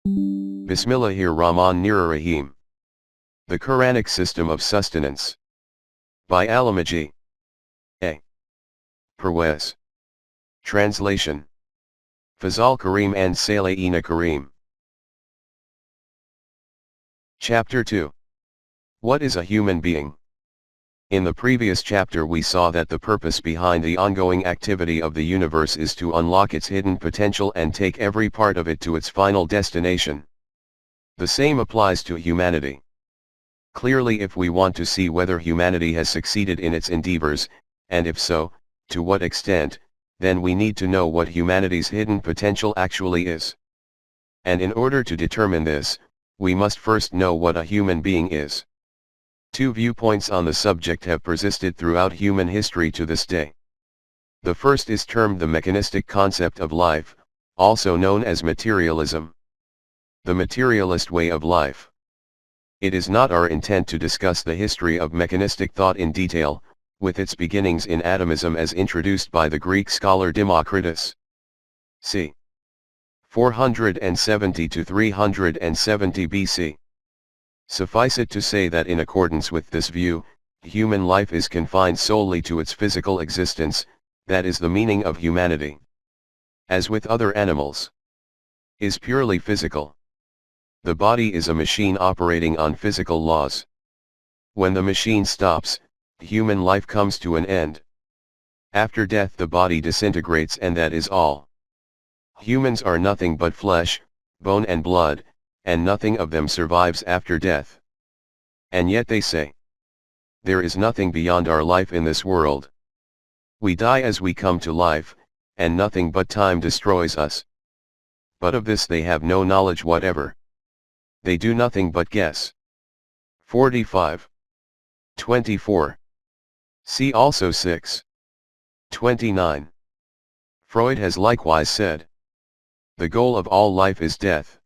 Bismillahir-Rahmanir-Rahim. The Quranic System of Sustenance. By Allama G. A. Parwez. Translation. Fazal Kareem and Salayina Kareem. Chapter 2. What is a human being? In the previous chapter we saw that the purpose behind the ongoing activity of the universe is to unlock its hidden potential and take every part of it to its final destination. The same applies to humanity. Clearly, if we want to see whether humanity has succeeded in its endeavors, and if so, to what extent, then we need to know what humanity's hidden potential actually is. And in order to determine this, we must first know what a human being is. Two viewpoints on the subject have persisted throughout human history to this day. The first is termed the mechanistic concept of life, also known as materialism. The materialist way of life. It is not our intent to discuss the history of mechanistic thought in detail, with its beginnings in atomism as introduced by the Greek scholar Democritus. c. 470 to 370 BC. Suffice it to say that in accordance with this view, human life is confined solely to its physical existence, that is the meaning of humanity. As with other animals, is purely physical. The body is a machine operating on physical laws. When the machine stops, human life comes to an end. After death the body disintegrates and that is all. Humans are nothing but flesh, bone and blood, and nothing of them survives after death. And yet they say, there is nothing beyond our life in this world. We die as we come to life, and nothing but time destroys us. But of this they have no knowledge whatever. They do nothing but guess. 45. 24. See also 6. 29. Freud has likewise said, the goal of all life is death.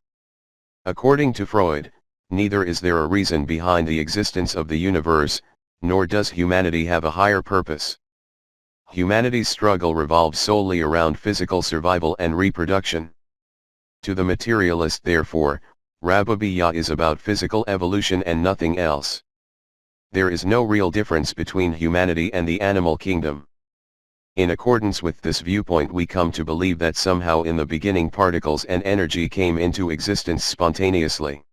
According to Freud, neither is there a reason behind the existence of the universe, nor does humanity have a higher purpose. Humanity's struggle revolves solely around physical survival and reproduction. To the materialist therefore, Rabbiya is about physical evolution and nothing else. There is no real difference between humanity and the animal kingdom. In accordance with this viewpoint we come to believe that somehow in the beginning particles and energy came into existence spontaneously.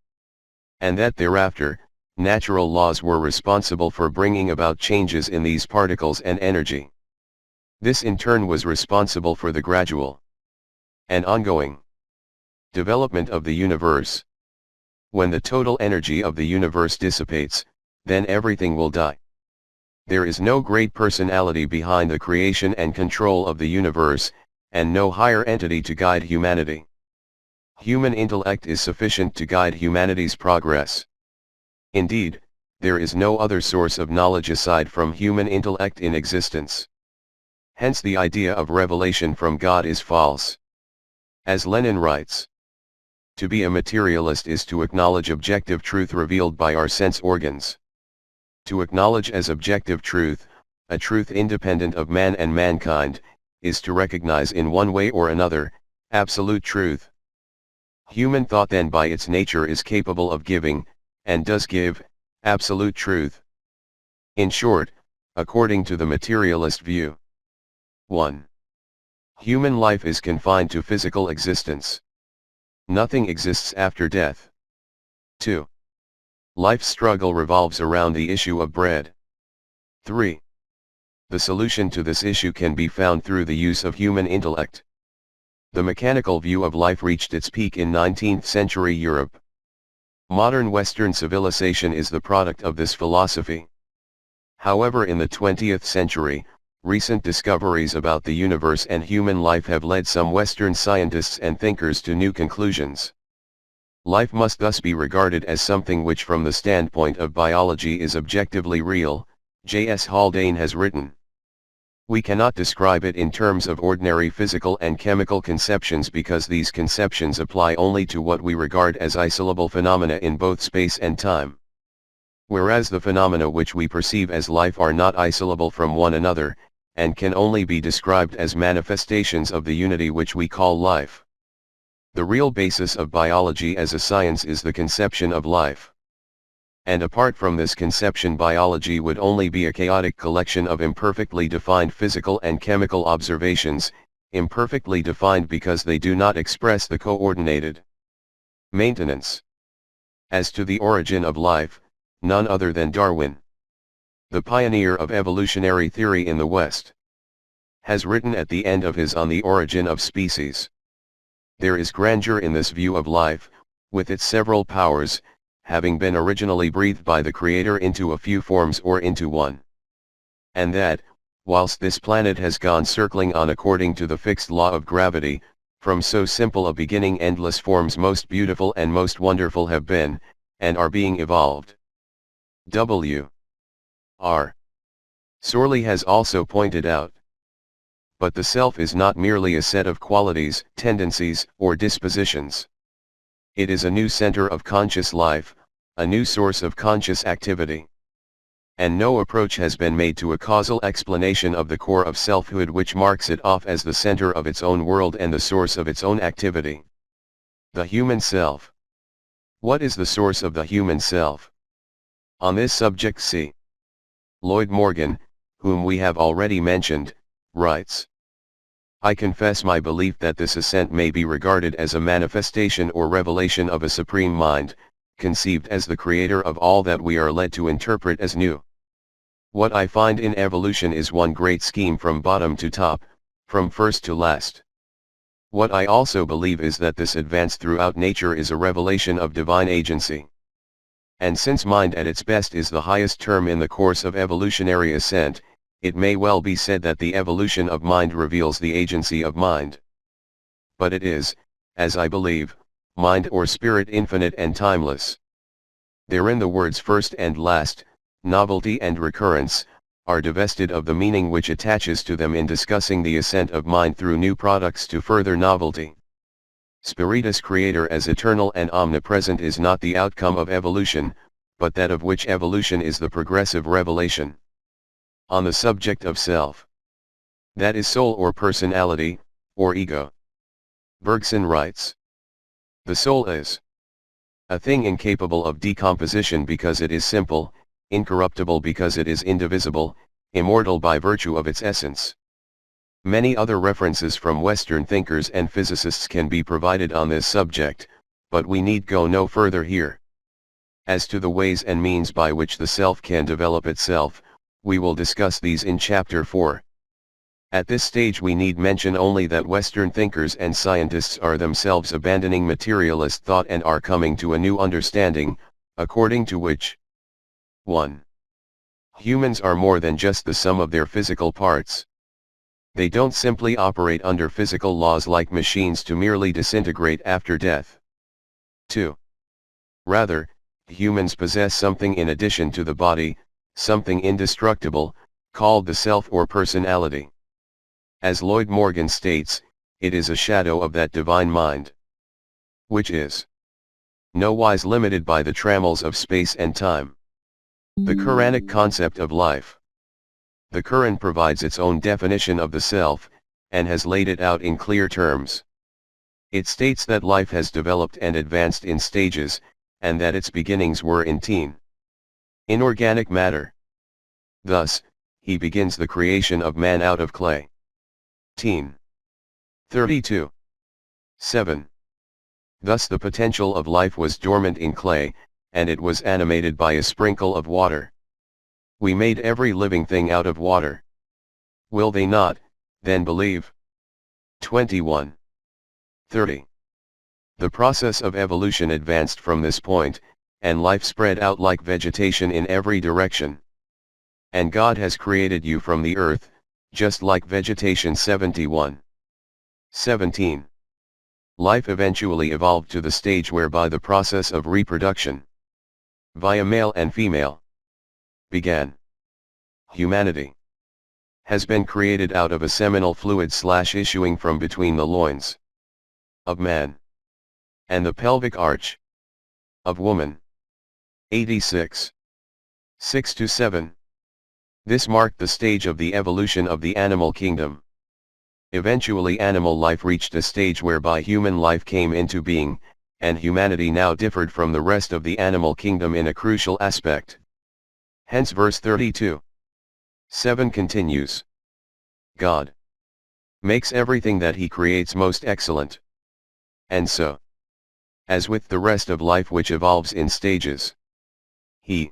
And that thereafter, natural laws were responsible for bringing about changes in these particles and energy. This in turn was responsible for the gradual and ongoing development of the universe. When the total energy of the universe dissipates, then everything will die. There is no great personality behind the creation and control of the universe, and no higher entity to guide humanity. Human intellect is sufficient to guide humanity's progress. Indeed, there is no other source of knowledge aside from human intellect in existence. Hence the idea of revelation from God is false. As Lenin writes, to be a materialist is to acknowledge objective truth revealed by our sense organs. To acknowledge as objective truth, a truth independent of man and mankind, is to recognize in one way or another, absolute truth. Human thought then by its nature is capable of giving, and does give, absolute truth. In short, according to the materialist view. 1. Human life is confined to physical existence. Nothing exists after death. 2. Life's struggle revolves around the issue of bread. 3. The solution to this issue can be found through the use of human intellect. The mechanical view of life reached its peak in 19th century Europe. Modern Western civilization is the product of this philosophy. However, in the 20th century, recent discoveries about the universe and human life have led some Western scientists and thinkers to new conclusions. Life must thus be regarded as something which from the standpoint of biology is objectively real, J.S. Haldane has written. We cannot describe it in terms of ordinary physical and chemical conceptions because these conceptions apply only to what we regard as isolable phenomena in both space and time. Whereas the phenomena which we perceive as life are not isolable from one another, and can only be described as manifestations of the unity which we call life. The real basis of biology as a science is the conception of life. And apart from this conception, biology would only be a chaotic collection of imperfectly defined physical and chemical observations, imperfectly defined because they do not express the coordinated maintenance. As to the origin of life, none other than Darwin, the pioneer of evolutionary theory in the West, has written at the end of his On the Origin of Species. There is grandeur in this view of life, with its several powers, having been originally breathed by the Creator into a few forms or into one. And that, whilst this planet has gone circling on according to the fixed law of gravity, from so simple a beginning endless forms most beautiful and most wonderful have been, and are being evolved. W. R. Sorley has also pointed out. But the self is not merely a set of qualities, tendencies, or dispositions. It is a new center of conscious life, a new source of conscious activity. And no approach has been made to a causal explanation of the core of selfhood which marks it off as the center of its own world and the source of its own activity. The human self. What is the source of the human self? On this subject see. Lloyd Morgan, whom we have already mentioned, writes, I confess my belief that this ascent may be regarded as a manifestation or revelation of a supreme mind, conceived as the creator of all that we are led to interpret as new. What I find in evolution is one great scheme from bottom to top, from first to last. What I also believe is that this advance throughout nature is a revelation of divine agency. And since mind at its best is the highest term in the course of evolutionary ascent, it may well be said that the evolution of mind reveals the agency of mind. But it is, as I believe, mind or spirit infinite and timeless. Therein the words first and last, novelty and recurrence, are divested of the meaning which attaches to them in discussing the ascent of mind through new products to further novelty. Spiritus Creator as eternal and omnipresent is not the outcome of evolution, but that of which evolution is the progressive revelation. On the subject of self. That is soul or personality, or ego. Bergson writes. The soul is a thing incapable of decomposition because it is simple, incorruptible because it is indivisible, immortal by virtue of its essence. Many other references from Western thinkers and physicists can be provided on this subject, but we need go no further here. As to the ways and means by which the self can develop itself, we will discuss these in Chapter 4. At this stage we need mention only that Western thinkers and scientists are themselves abandoning materialist thought and are coming to a new understanding, according to which 1. Humans are more than just the sum of their physical parts. They don't simply operate under physical laws like machines to merely disintegrate after death. 2. Rather, humans possess something in addition to the body, something indestructible, called the self or personality. As Lloyd Morgan states, it is a shadow of that divine mind, which is nowise limited by the trammels of space and time. The Quranic concept of life. The Quran provides its own definition of the self, and has laid it out in clear terms. It states that life has developed and advanced in stages, and that its beginnings were in inorganic matter. Thus, he begins the creation of man out of clay. 32. 7. Thus the potential of life was dormant in clay, and it was animated by a sprinkle of water. We made every living thing out of water. Will they not, then believe? 21. 30. The process of evolution advanced from this point, and life spread out like vegetation in every direction. And God has created you from the earth, just like vegetation. 71. 17. Life eventually evolved to the stage whereby the process of reproduction, via male and female, began. Humanity has been created out of a seminal fluid issuing from between the loins of man and the pelvic arch of woman. 86. 6-7. This marked the stage of the evolution of the animal kingdom. Eventually animal life reached a stage whereby human life came into being, and humanity now differed from the rest of the animal kingdom in a crucial aspect. Hence verse 32. 7 continues. God makes everything that he creates most excellent. And so, as with the rest of life which evolves in stages, he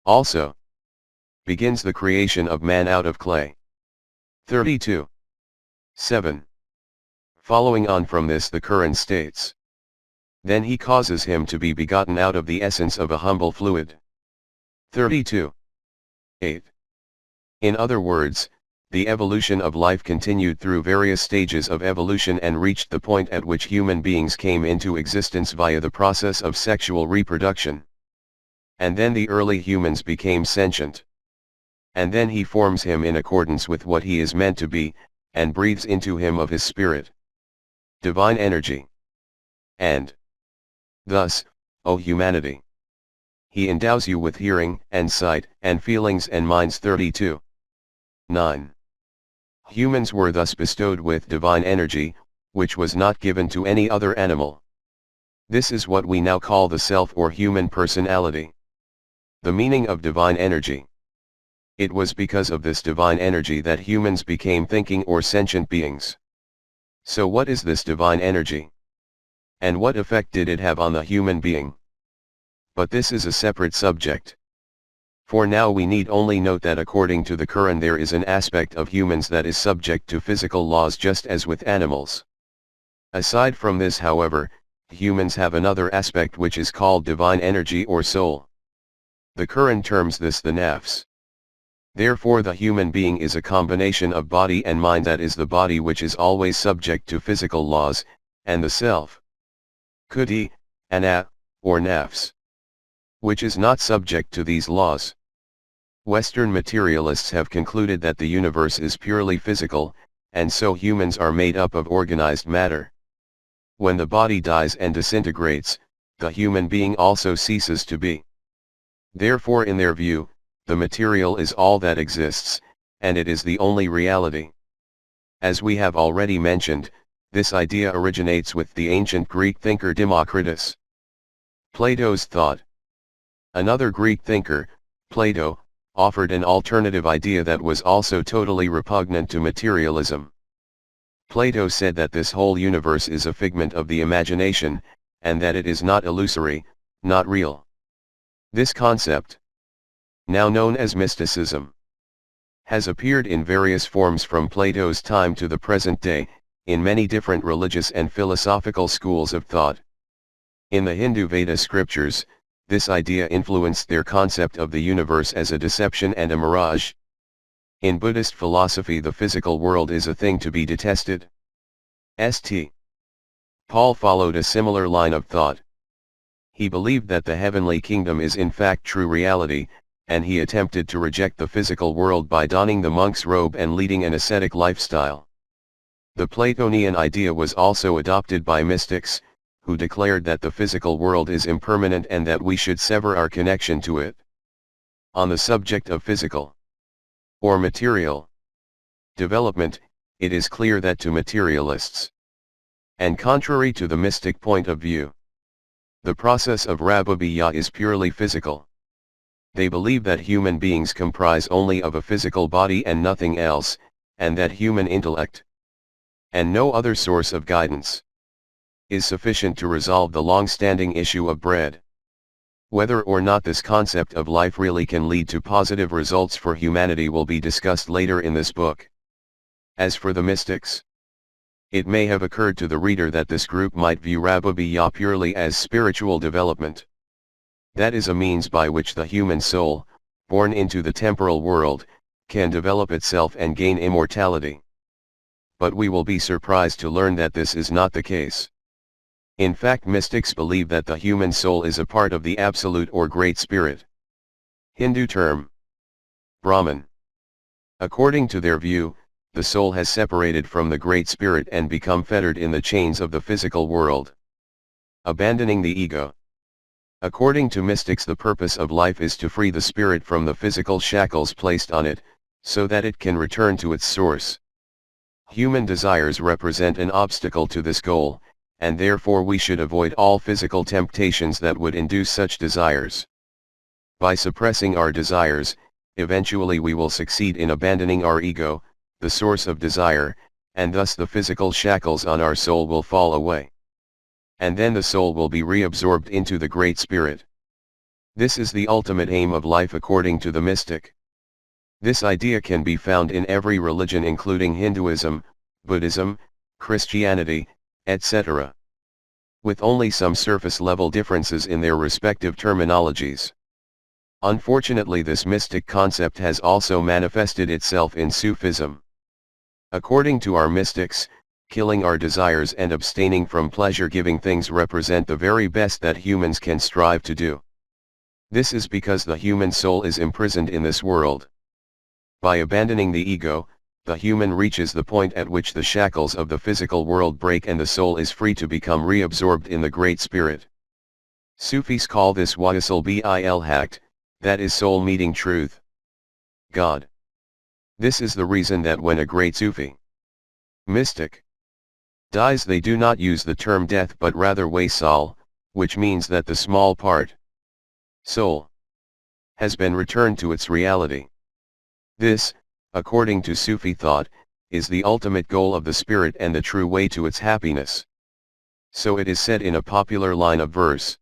also begins the creation of man out of clay. 32. 7. Following on from this, the Quran states, then he causes him to be begotten out of the essence of a humble fluid. 32. 8. In other words, the evolution of life continued through various stages of evolution and reached the point at which human beings came into existence via the process of sexual reproduction. And then the early humans became sentient. And then he forms him in accordance with what he is meant to be, and breathes into him of his spirit, divine energy. And thus, O humanity, he endows you with hearing, and sight, and feelings and minds. 32. 9. Humans were thus bestowed with divine energy, which was not given to any other animal. This is what we now call the self or human personality. The meaning of divine energy. It was because of this divine energy that humans became thinking or sentient beings. So what is this divine energy? And what effect did it have on the human being? But this is a separate subject. For now we need only note that according to the Quran there is an aspect of humans that is subject to physical laws just as with animals. Aside from this, however, humans have another aspect which is called divine energy or soul. The Quran terms this the nafs. Therefore the human being is a combination of body and mind, that is the body which is always subject to physical laws, and the self, kudi, ana, or nafs, which is not subject to these laws. Western materialists have concluded that the universe is purely physical, and so humans are made up of organized matter. When the body dies and disintegrates, the human being also ceases to be. Therefore in their view, the material is all that exists, and it is the only reality. As we have already mentioned, this idea originates with the ancient Greek thinker Democritus. Plato's thought. Another Greek thinker, Plato, offered an alternative idea that was also totally repugnant to materialism. Plato said that this whole universe is a figment of the imagination, and that it is not illusory, not real. This concept, now known as mysticism, has appeared in various forms from Plato's time to the present day, in many different religious and philosophical schools of thought. In the Hindu Veda scriptures, this idea influenced their concept of the universe as a deception and a mirage. In Buddhist philosophy, the physical world is a thing to be detested. St. Paul followed a similar line of thought. He believed that the heavenly kingdom is in fact true reality, and he attempted to reject the physical world by donning the monk's robe and leading an ascetic lifestyle. The Platonian idea was also adopted by mystics, who declared that the physical world is impermanent and that we should sever our connection to it. On the subject of physical or material development, it is clear that to materialists, and contrary to the mystic point of view, the process of Rabubiyya is purely physical. They believe that human beings comprise only of a physical body and nothing else, and that human intellect, and no other source of guidance, is sufficient to resolve the long-standing issue of bread. Whether or not this concept of life really can lead to positive results for humanity will be discussed later in this book. As for the mystics, it may have occurred to the reader that this group might view Rabubiyya purely as spiritual development. That is a means by which the human soul, born into the temporal world, can develop itself and gain immortality. But we will be surprised to learn that this is not the case. In fact, mystics believe that the human soul is a part of the Absolute or Great Spirit. Hindu term, Brahman. According to their view, the soul has separated from the Great Spirit and become fettered in the chains of the physical world, abandoning the ego. According to mystics, the purpose of life is to free the spirit from the physical shackles placed on it, so that it can return to its source. Human desires represent an obstacle to this goal, and therefore we should avoid all physical temptations that would induce such desires. By suppressing our desires, eventually we will succeed in abandoning our ego, the source of desire, and thus the physical shackles on our soul will fall away. And then the soul will be reabsorbed into the Great Spirit. This is the ultimate aim of life according to the mystic. This idea can be found in every religion including Hinduism, Buddhism, Christianity, etc. With only some surface-level differences in their respective terminologies. Unfortunately, this mystic concept has also manifested itself in Sufism. According to our mystics, killing our desires and abstaining from pleasure-giving things represent the very best that humans can strive to do. This is because the human soul is imprisoned in this world. By abandoning the ego, the human reaches the point at which the shackles of the physical world break and the soul is free to become reabsorbed in the Great Spirit. Sufis call this Wasl bil Haqq, that is soul meeting truth. God. This is the reason that when a great Sufi mystic dies, they do not use the term death but rather Wasal, which means that the small part, soul, has been returned to its reality. This, according to Sufi thought, is the ultimate goal of the spirit and the true way to its happiness. So it is said in a popular line of verse.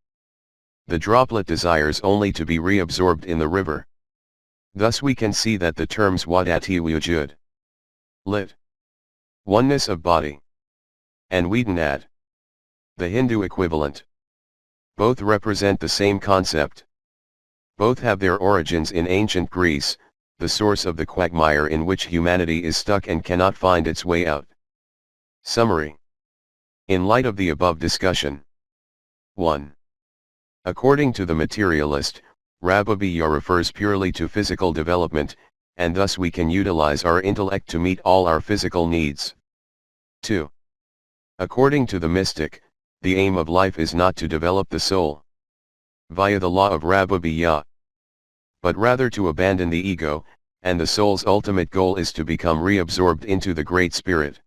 The droplet desires only to be reabsorbed in the river. Thus we can see that the terms Wadati Wujud, lit. Oneness of body, and Wedanat, the Hindu equivalent, both represent the same concept. Both have their origins in ancient Greece, the source of the quagmire in which humanity is stuck and cannot find its way out. Summary. In light of the above discussion. 1. According to the materialist, Rabbiya refers purely to physical development, and thus we can utilize our intellect to meet all our physical needs. 2. According to the mystic, the aim of life is not to develop the soul via the law of Rabbiya, but rather to abandon the ego, and the soul's ultimate goal is to become reabsorbed into the Great Spirit.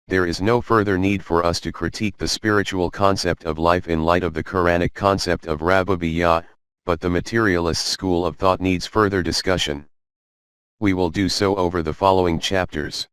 There is no further need for us to critique the spiritual concept of life in light of the Quranic concept of Rabbiya, but the materialist school of thought needs further discussion. We will do so over the following chapters.